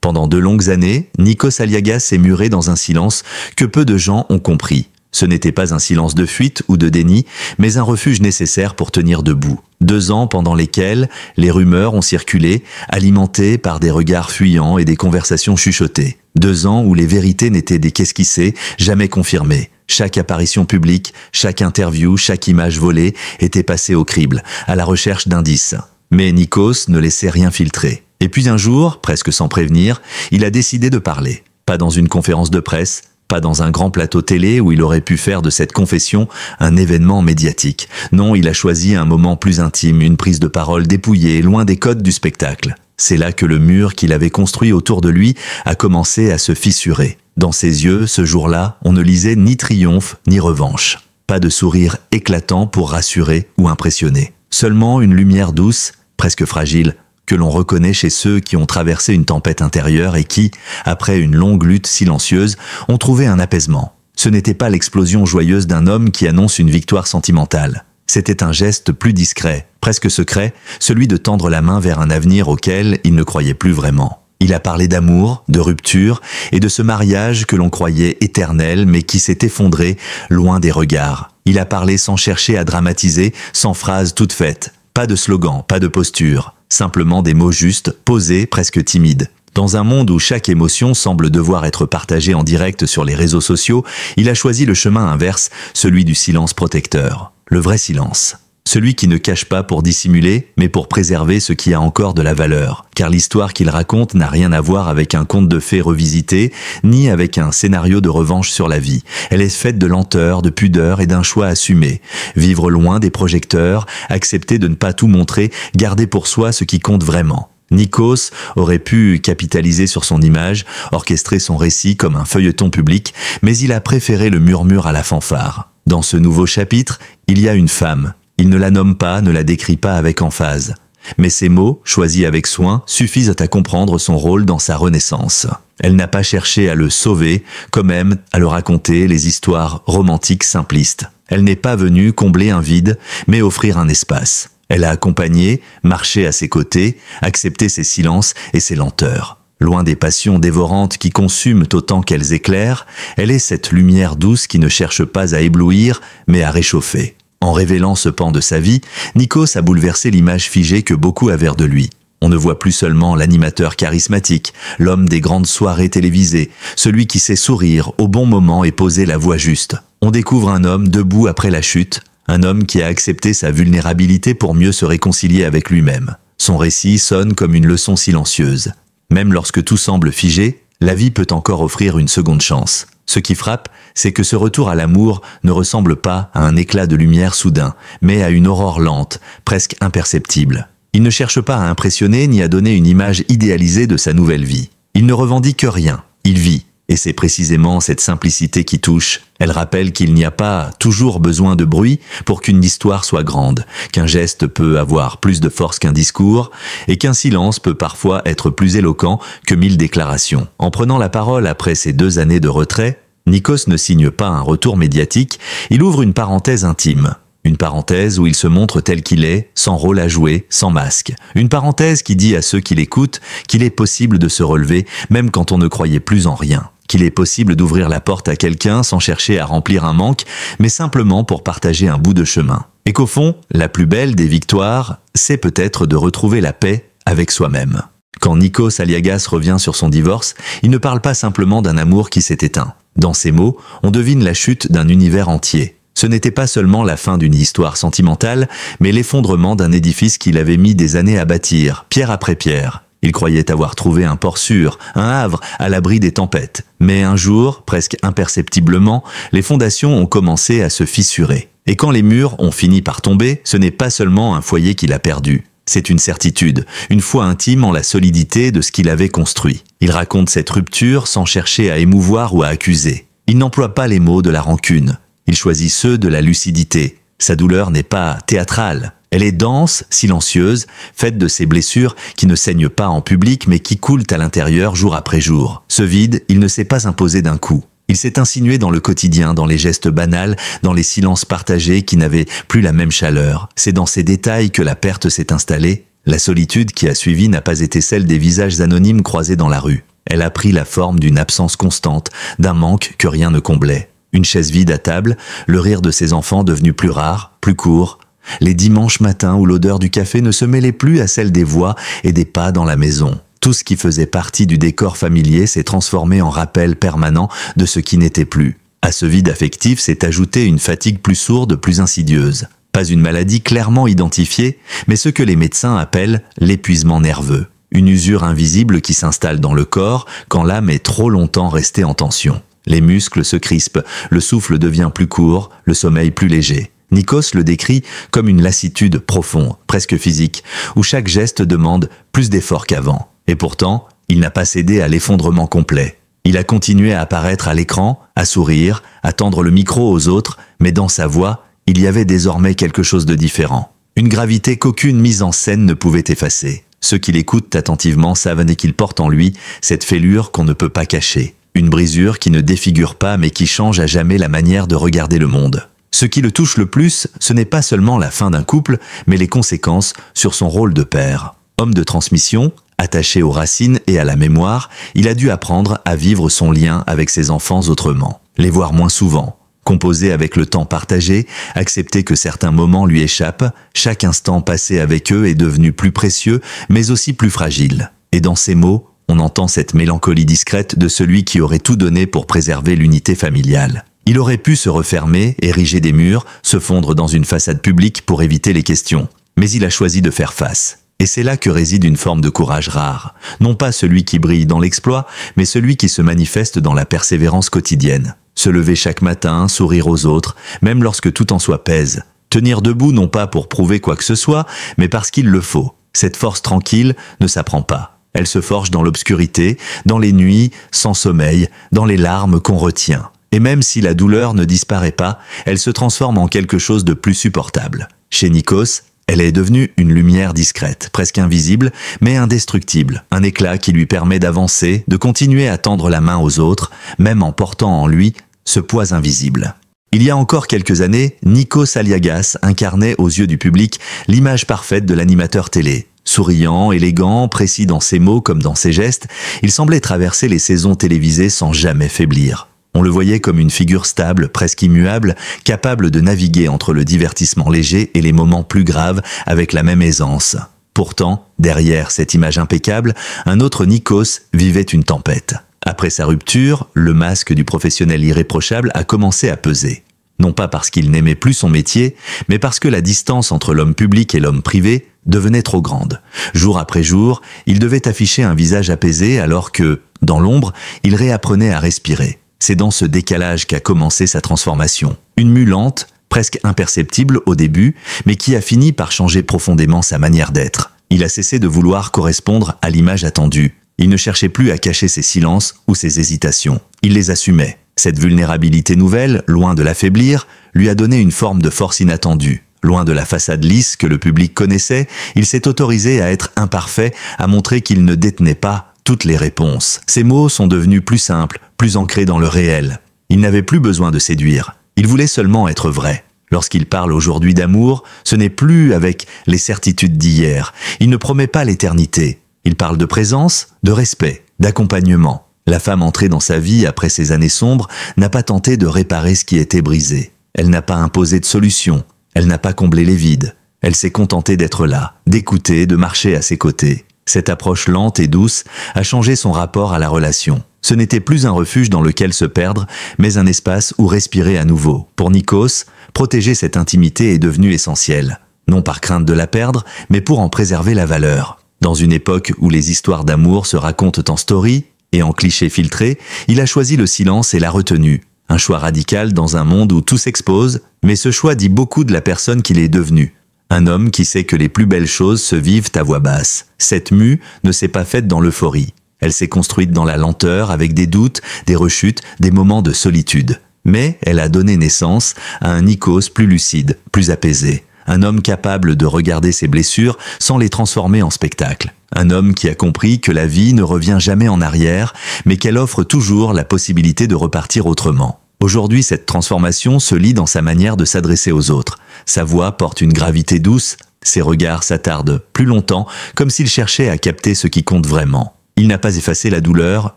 Pendant de longues années, Nikos Aliagas s'est muré dans un silence que peu de gens ont compris. Ce n'était pas un silence de fuite ou de déni, mais un refuge nécessaire pour tenir debout. 2 ans pendant lesquels les rumeurs ont circulé, alimentées par des regards fuyants et des conversations chuchotées. 2 ans où les vérités n'étaient qu'esquissées, jamais confirmées. Chaque apparition publique, chaque interview, chaque image volée était passée au crible, à la recherche d'indices. Mais Nikos ne laissait rien filtrer. Et puis un jour, presque sans prévenir, il a décidé de parler. Pas dans une conférence de presse, pas dans un grand plateau télé où il aurait pu faire de cette confession un événement médiatique. Non, il a choisi un moment plus intime, une prise de parole dépouillée, loin des codes du spectacle. C'est là que le mur qu'il avait construit autour de lui a commencé à se fissurer. Dans ses yeux, ce jour-là, on ne lisait ni triomphe ni revanche. Pas de sourire éclatant pour rassurer ou impressionner. Seulement une lumière douce, presque fragile, que l'on reconnaît chez ceux qui ont traversé une tempête intérieure et qui, après une longue lutte silencieuse, ont trouvé un apaisement. Ce n'était pas l'explosion joyeuse d'un homme qui annonce une victoire sentimentale. C'était un geste plus discret, presque secret, celui de tendre la main vers un avenir auquel il ne croyait plus vraiment. Il a parlé d'amour, de rupture et de ce mariage que l'on croyait éternel mais qui s'est effondré loin des regards. Il a parlé sans chercher à dramatiser, sans phrases toutes faites. Pas de slogan, pas de posture. Simplement des mots justes, posés, presque timides. Dans un monde où chaque émotion semble devoir être partagée en direct sur les réseaux sociaux, il a choisi le chemin inverse, celui du silence protecteur. Le vrai silence. Celui qui ne cache pas pour dissimuler, mais pour préserver ce qui a encore de la valeur. Car l'histoire qu'il raconte n'a rien à voir avec un conte de fées revisité, ni avec un scénario de revanche sur la vie. Elle est faite de lenteur, de pudeur et d'un choix assumé. Vivre loin des projecteurs, accepter de ne pas tout montrer, garder pour soi ce qui compte vraiment. Nikos aurait pu capitaliser sur son image, orchestrer son récit comme un feuilleton public, mais il a préféré le murmure à la fanfare. Dans ce nouveau chapitre, il y a une femme. Il ne la nomme pas, ne la décrit pas avec emphase. Mais ces mots, choisis avec soin, suffisent à comprendre son rôle dans sa renaissance. Elle n'a pas cherché à le sauver, comme aime à le raconter les histoires romantiques simplistes. Elle n'est pas venue combler un vide, mais offrir un espace. Elle a accompagné, marché à ses côtés, accepté ses silences et ses lenteurs. Loin des passions dévorantes qui consument autant qu'elles éclairent, elle est cette lumière douce qui ne cherche pas à éblouir, mais à réchauffer. En révélant ce pan de sa vie, Nikos a bouleversé l'image figée que beaucoup avaient de lui. On ne voit plus seulement l'animateur charismatique, l'homme des grandes soirées télévisées, celui qui sait sourire au bon moment et poser la voix juste. On découvre un homme debout après la chute, un homme qui a accepté sa vulnérabilité pour mieux se réconcilier avec lui-même. Son récit sonne comme une leçon silencieuse. Même lorsque tout semble figé, la vie peut encore offrir une seconde chance. Ce qui frappe, c'est que ce retour à l'amour ne ressemble pas à un éclat de lumière soudain, mais à une aurore lente, presque imperceptible. Il ne cherche pas à impressionner ni à donner une image idéalisée de sa nouvelle vie. Il ne revendique rien, il vit. Et c'est précisément cette simplicité qui touche. Elle rappelle qu'il n'y a pas toujours besoin de bruit pour qu'une histoire soit grande, qu'un geste peut avoir plus de force qu'un discours, et qu'un silence peut parfois être plus éloquent que 1000 déclarations. En prenant la parole après ces 2 années de retrait, Nikos ne signe pas un retour médiatique, il ouvre une parenthèse intime. Une parenthèse où il se montre tel qu'il est, sans rôle à jouer, sans masque. Une parenthèse qui dit à ceux qui l'écoutent qu'il est possible de se relever, même quand on ne croyait plus en rien. Qu'il est possible d'ouvrir la porte à quelqu'un sans chercher à remplir un manque, mais simplement pour partager un bout de chemin. Et qu'au fond, la plus belle des victoires, c'est peut-être de retrouver la paix avec soi-même. Quand Nikos Aliagas revient sur son divorce, il ne parle pas simplement d'un amour qui s'est éteint. Dans ses mots, on devine la chute d'un univers entier. Ce n'était pas seulement la fin d'une histoire sentimentale, mais l'effondrement d'un édifice qu'il avait mis des années à bâtir, pierre après pierre. Il croyait avoir trouvé un port sûr, un havre à l'abri des tempêtes. Mais un jour, presque imperceptiblement, les fondations ont commencé à se fissurer. Et quand les murs ont fini par tomber, ce n'est pas seulement un foyer qu'il a perdu. C'est une certitude, une foi intime en la solidité de ce qu'il avait construit. Il raconte cette rupture sans chercher à émouvoir ou à accuser. Il n'emploie pas les mots de la rancune. Il choisit ceux de la lucidité. Sa douleur n'est pas théâtrale. Elle est dense, silencieuse, faite de ces blessures qui ne saignent pas en public mais qui coulent à l'intérieur jour après jour. Ce vide, il ne s'est pas imposé d'un coup. Il s'est insinué dans le quotidien, dans les gestes banals, dans les silences partagés qui n'avaient plus la même chaleur. C'est dans ces détails que la perte s'est installée. La solitude qui a suivi n'a pas été celle des visages anonymes croisés dans la rue. Elle a pris la forme d'une absence constante, d'un manque que rien ne comblait. Une chaise vide à table, le rire de ses enfants devenu plus rare, plus court. Les dimanches matins où l'odeur du café ne se mêlait plus à celle des voix et des pas dans la maison. Tout ce qui faisait partie du décor familier s'est transformé en rappel permanent de ce qui n'était plus. À ce vide affectif s'est ajoutée une fatigue plus sourde, plus insidieuse. Pas une maladie clairement identifiée, mais ce que les médecins appellent l'épuisement nerveux. Une usure invisible qui s'installe dans le corps quand l'âme est trop longtemps restée en tension. Les muscles se crispent, le souffle devient plus court, le sommeil plus léger. Nikos le décrit comme une lassitude profonde, presque physique, où chaque geste demande plus d'effort qu'avant. Et pourtant, il n'a pas cédé à l'effondrement complet. Il a continué à apparaître à l'écran, à sourire, à tendre le micro aux autres, mais dans sa voix, il y avait désormais quelque chose de différent. Une gravité qu'aucune mise en scène ne pouvait effacer. Ceux qui l'écoutent attentivement savent qu'il porte en lui cette fêlure qu'on ne peut pas cacher. Une brisure qui ne défigure pas mais qui change à jamais la manière de regarder le monde. Ce qui le touche le plus, ce n'est pas seulement la fin d'un couple, mais les conséquences sur son rôle de père. Homme de transmission, attaché aux racines et à la mémoire, il a dû apprendre à vivre son lien avec ses enfants autrement, les voir moins souvent, composer avec le temps partagé, accepter que certains moments lui échappent, chaque instant passé avec eux est devenu plus précieux, mais aussi plus fragile. Et dans ces mots, on entend cette mélancolie discrète de celui qui aurait tout donné pour préserver l'unité familiale. Il aurait pu se refermer, ériger des murs, se fondre dans une façade publique pour éviter les questions. Mais il a choisi de faire face. Et c'est là que réside une forme de courage rare. Non pas celui qui brille dans l'exploit, mais celui qui se manifeste dans la persévérance quotidienne. Se lever chaque matin, sourire aux autres, même lorsque tout en soi pèse. Tenir debout non pas pour prouver quoi que ce soit, mais parce qu'il le faut. Cette force tranquille ne s'apprend pas. Elle se forge dans l'obscurité, dans les nuits, sans sommeil, dans les larmes qu'on retient. Et même si la douleur ne disparaît pas, elle se transforme en quelque chose de plus supportable. Chez Nikos, elle est devenue une lumière discrète, presque invisible, mais indestructible. Un éclat qui lui permet d'avancer, de continuer à tendre la main aux autres, même en portant en lui ce poids invisible. Il y a encore quelques années, Nikos Aliagas incarnait aux yeux du public l'image parfaite de l'animateur télé. Souriant, élégant, précis dans ses mots comme dans ses gestes, il semblait traverser les saisons télévisées sans jamais faiblir. On le voyait comme une figure stable, presque immuable, capable de naviguer entre le divertissement léger et les moments plus graves avec la même aisance. Pourtant, derrière cette image impeccable, un autre Nikos vivait une tempête. Après sa rupture, le masque du professionnel irréprochable a commencé à peser. Non pas parce qu'il n'aimait plus son métier, mais parce que la distance entre l'homme public et l'homme privé devenait trop grande. Jour après jour, il devait afficher un visage apaisé alors que, dans l'ombre, il réapprenait à respirer. C'est dans ce décalage qu'a commencé sa transformation. Une mue lente, presque imperceptible au début, mais qui a fini par changer profondément sa manière d'être. Il a cessé de vouloir correspondre à l'image attendue. Il ne cherchait plus à cacher ses silences ou ses hésitations. Il les assumait. Cette vulnérabilité nouvelle, loin de l'affaiblir, lui a donné une forme de force inattendue. Loin de la façade lisse que le public connaissait, il s'est autorisé à être imparfait, à montrer qu'il ne détenait pas toutes les réponses. Ses mots sont devenus plus simples, plus ancrés dans le réel. Il n'avait plus besoin de séduire. Il voulait seulement être vrai. Lorsqu'il parle aujourd'hui d'amour, ce n'est plus avec les certitudes d'hier. Il ne promet pas l'éternité. Il parle de présence, de respect, d'accompagnement. La femme entrée dans sa vie après ces années sombres n'a pas tenté de réparer ce qui était brisé. Elle n'a pas imposé de solution. Elle n'a pas comblé les vides. Elle s'est contentée d'être là, d'écouter, de marcher à ses côtés. Cette approche lente et douce a changé son rapport à la relation. Ce n'était plus un refuge dans lequel se perdre, mais un espace où respirer à nouveau. Pour Nikos, protéger cette intimité est devenu essentiel. Non par crainte de la perdre, mais pour en préserver la valeur. Dans une époque où les histoires d'amour se racontent en story et en clichés filtrés, il a choisi le silence et la retenue. Un choix radical dans un monde où tout s'expose, mais ce choix dit beaucoup de la personne qu'il est devenu. Un homme qui sait que les plus belles choses se vivent à voix basse. Cette mue ne s'est pas faite dans l'euphorie. Elle s'est construite dans la lenteur, avec des doutes, des rechutes, des moments de solitude. Mais elle a donné naissance à un Nikos plus lucide, plus apaisé. Un homme capable de regarder ses blessures sans les transformer en spectacle. Un homme qui a compris que la vie ne revient jamais en arrière, mais qu'elle offre toujours la possibilité de repartir autrement. Aujourd'hui, cette transformation se lit dans sa manière de s'adresser aux autres. Sa voix porte une gravité douce, ses regards s'attardent plus longtemps, comme s'il cherchait à capter ce qui compte vraiment. Il n'a pas effacé la douleur,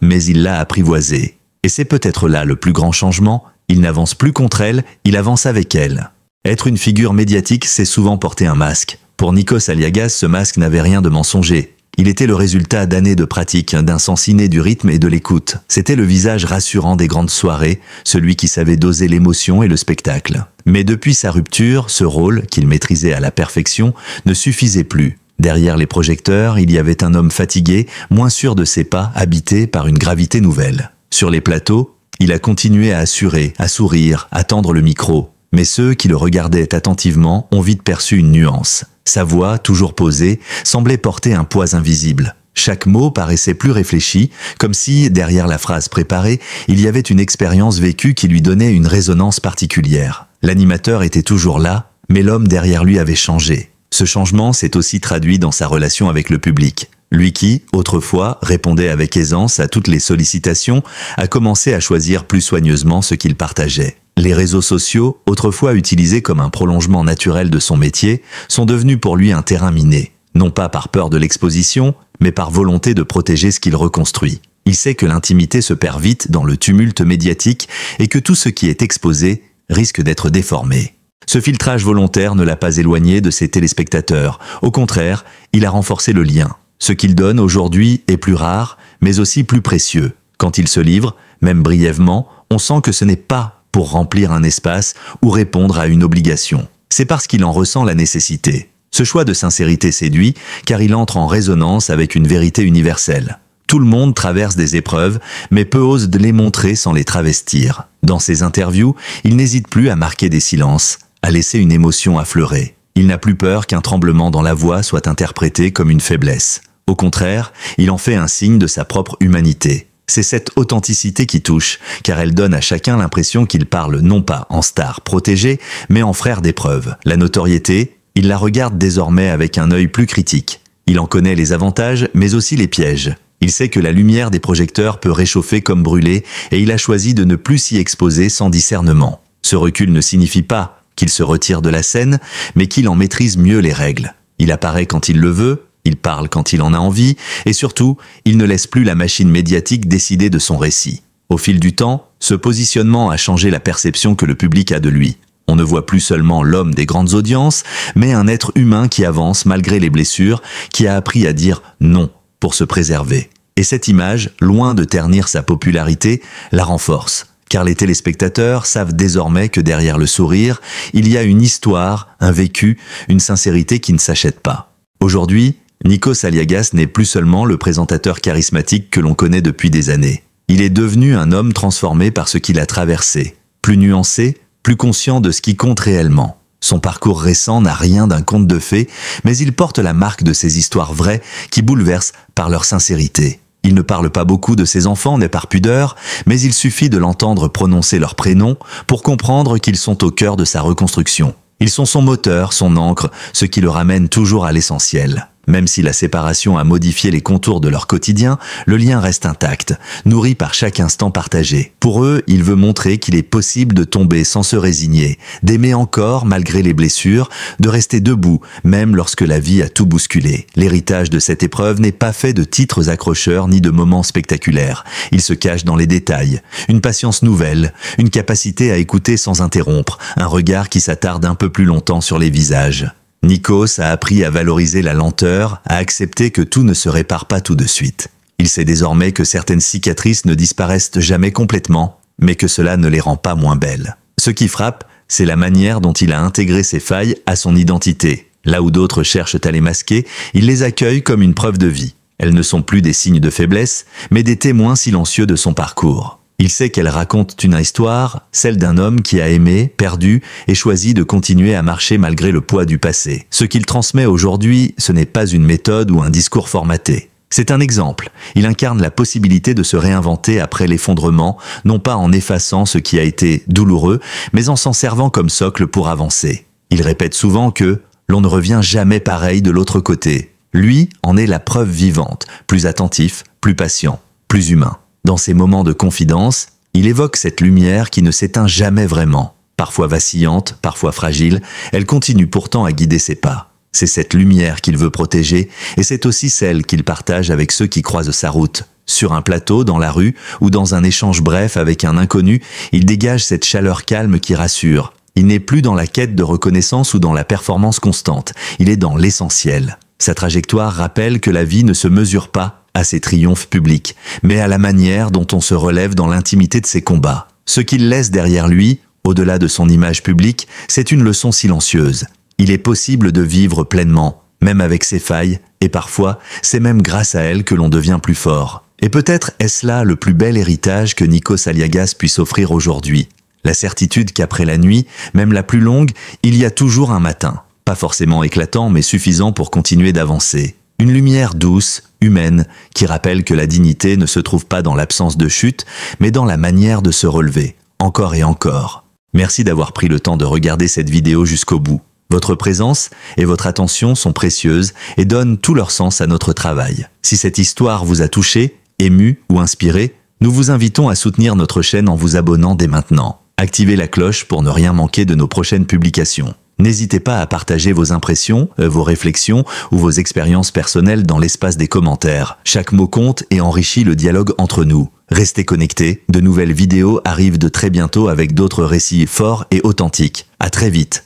mais il l'a apprivoisée. Et c'est peut-être là le plus grand changement, il n'avance plus contre elle, il avance avec elle. Être une figure médiatique, c'est souvent porter un masque. Pour Nikos Aliagas, ce masque n'avait rien de mensonger. Il était le résultat d'années de pratique, d'un sens inné du rythme et de l'écoute. C'était le visage rassurant des grandes soirées, celui qui savait doser l'émotion et le spectacle. Mais depuis sa rupture, ce rôle, qu'il maîtrisait à la perfection, ne suffisait plus. Derrière les projecteurs, il y avait un homme fatigué, moins sûr de ses pas, habité par une gravité nouvelle. Sur les plateaux, il a continué à assurer, à sourire, à tendre le micro. Mais ceux qui le regardaient attentivement ont vite perçu une nuance. Sa voix, toujours posée, semblait porter un poids invisible. Chaque mot paraissait plus réfléchi, comme si, derrière la phrase préparée, il y avait une expérience vécue qui lui donnait une résonance particulière. L'animateur était toujours là, mais l'homme derrière lui avait changé. Ce changement s'est aussi traduit dans sa relation avec le public. Lui qui, autrefois, répondait avec aisance à toutes les sollicitations, a commencé à choisir plus soigneusement ce qu'il partageait. Les réseaux sociaux, autrefois utilisés comme un prolongement naturel de son métier, sont devenus pour lui un terrain miné. Non pas par peur de l'exposition, mais par volonté de protéger ce qu'il reconstruit. Il sait que l'intimité se perd vite dans le tumulte médiatique et que tout ce qui est exposé risque d'être déformé. Ce filtrage volontaire ne l'a pas éloigné de ses téléspectateurs. Au contraire, il a renforcé le lien. Ce qu'il donne aujourd'hui est plus rare, mais aussi plus précieux. Quand il se livre, même brièvement, on sent que ce n'est pas pour remplir un espace ou répondre à une obligation. C'est parce qu'il en ressent la nécessité. Ce choix de sincérité séduit, car il entre en résonance avec une vérité universelle. Tout le monde traverse des épreuves, mais peu ose de les montrer sans les travestir. Dans ses interviews, il n'hésite plus à marquer des silences, à laisser une émotion affleurer. Il n'a plus peur qu'un tremblement dans la voix soit interprété comme une faiblesse. Au contraire, il en fait un signe de sa propre humanité. C'est cette authenticité qui touche, car elle donne à chacun l'impression qu'il parle non pas en star protégé, mais en frère d'épreuve. La notoriété, il la regarde désormais avec un œil plus critique. Il en connaît les avantages, mais aussi les pièges. Il sait que la lumière des projecteurs peut réchauffer comme brûler, et il a choisi de ne plus s'y exposer sans discernement. Ce recul ne signifie pas qu'il se retire de la scène, mais qu'il en maîtrise mieux les règles. Il apparaît quand il le veut, il parle quand il en a envie, et surtout, il ne laisse plus la machine médiatique décider de son récit. Au fil du temps, ce positionnement a changé la perception que le public a de lui. On ne voit plus seulement l'homme des grandes audiences, mais un être humain qui avance malgré les blessures, qui a appris à dire non pour se préserver. Et cette image, loin de ternir sa popularité, la renforce. Car les téléspectateurs savent désormais que derrière le sourire, il y a une histoire, un vécu, une sincérité qui ne s'achète pas. Aujourd'hui, Nikos Aliagas n'est plus seulement le présentateur charismatique que l'on connaît depuis des années. Il est devenu un homme transformé par ce qu'il a traversé, plus nuancé, plus conscient de ce qui compte réellement. Son parcours récent n'a rien d'un conte de fées, mais il porte la marque de ces histoires vraies qui bouleversent par leur sincérité. Il ne parle pas beaucoup de ses enfants, n'est par pudeur, mais il suffit de l'entendre prononcer leur prénom pour comprendre qu'ils sont au cœur de sa reconstruction. Ils sont son moteur, son ancre, ce qui le ramène toujours à l'essentiel. Même si la séparation a modifié les contours de leur quotidien, le lien reste intact, nourri par chaque instant partagé. Pour eux, il veut montrer qu'il est possible de tomber sans se résigner, d'aimer encore malgré les blessures, de rester debout, même lorsque la vie a tout bousculé. L'héritage de cette épreuve n'est pas fait de titres accrocheurs ni de moments spectaculaires. Il se cache dans les détails. Une patience nouvelle, une capacité à écouter sans interrompre, un regard qui s'attarde un peu plus longtemps sur les visages. Nikos a appris à valoriser la lenteur, à accepter que tout ne se répare pas tout de suite. Il sait désormais que certaines cicatrices ne disparaissent jamais complètement, mais que cela ne les rend pas moins belles. Ce qui frappe, c'est la manière dont il a intégré ces failles à son identité. Là où d'autres cherchent à les masquer, il les accueille comme une preuve de vie. Elles ne sont plus des signes de faiblesse, mais des témoins silencieux de son parcours. Il sait qu'elles racontent une histoire, celle d'un homme qui a aimé, perdu et choisi de continuer à marcher malgré le poids du passé. Ce qu'il transmet aujourd'hui, ce n'est pas une méthode ou un discours formaté. C'est un exemple. Il incarne la possibilité de se réinventer après l'effondrement, non pas en effaçant ce qui a été douloureux, mais en s'en servant comme socle pour avancer. Il répète souvent que l'on ne revient jamais pareil de l'autre côté. Lui en est la preuve vivante, plus attentif, plus patient, plus humain. Dans ces moments de confidence, il évoque cette lumière qui ne s'éteint jamais vraiment. Parfois vacillante, parfois fragile, elle continue pourtant à guider ses pas. C'est cette lumière qu'il veut protéger, et c'est aussi celle qu'il partage avec ceux qui croisent sa route. Sur un plateau, dans la rue, ou dans un échange bref avec un inconnu, il dégage cette chaleur calme qui rassure. Il n'est plus dans la quête de reconnaissance ou dans la performance constante, il est dans l'essentiel. Sa trajectoire rappelle que la vie ne se mesure pas à ses triomphes publics, mais à la manière dont on se relève dans l'intimité de ses combats. Ce qu'il laisse derrière lui, au-delà de son image publique, c'est une leçon silencieuse. Il est possible de vivre pleinement, même avec ses failles, et parfois, c'est même grâce à elles que l'on devient plus fort. Et peut-être est-ce là le plus bel héritage que Nikos Aliagas puisse offrir aujourd'hui. La certitude qu'après la nuit, même la plus longue, il y a toujours un matin. Pas forcément éclatant, mais suffisant pour continuer d'avancer. Une lumière douce, humaine, qui rappelle que la dignité ne se trouve pas dans l'absence de chute, mais dans la manière de se relever, encore et encore. Merci d'avoir pris le temps de regarder cette vidéo jusqu'au bout. Votre présence et votre attention sont précieuses et donnent tout leur sens à notre travail. Si cette histoire vous a touché, ému ou inspiré, nous vous invitons à soutenir notre chaîne en vous abonnant dès maintenant. Activez la cloche pour ne rien manquer de nos prochaines publications. N'hésitez pas à partager vos impressions, vos réflexions ou vos expériences personnelles dans l'espace des commentaires. Chaque mot compte et enrichit le dialogue entre nous. Restez connectés, de nouvelles vidéos arrivent de très bientôt avec d'autres récits forts et authentiques. À très vite.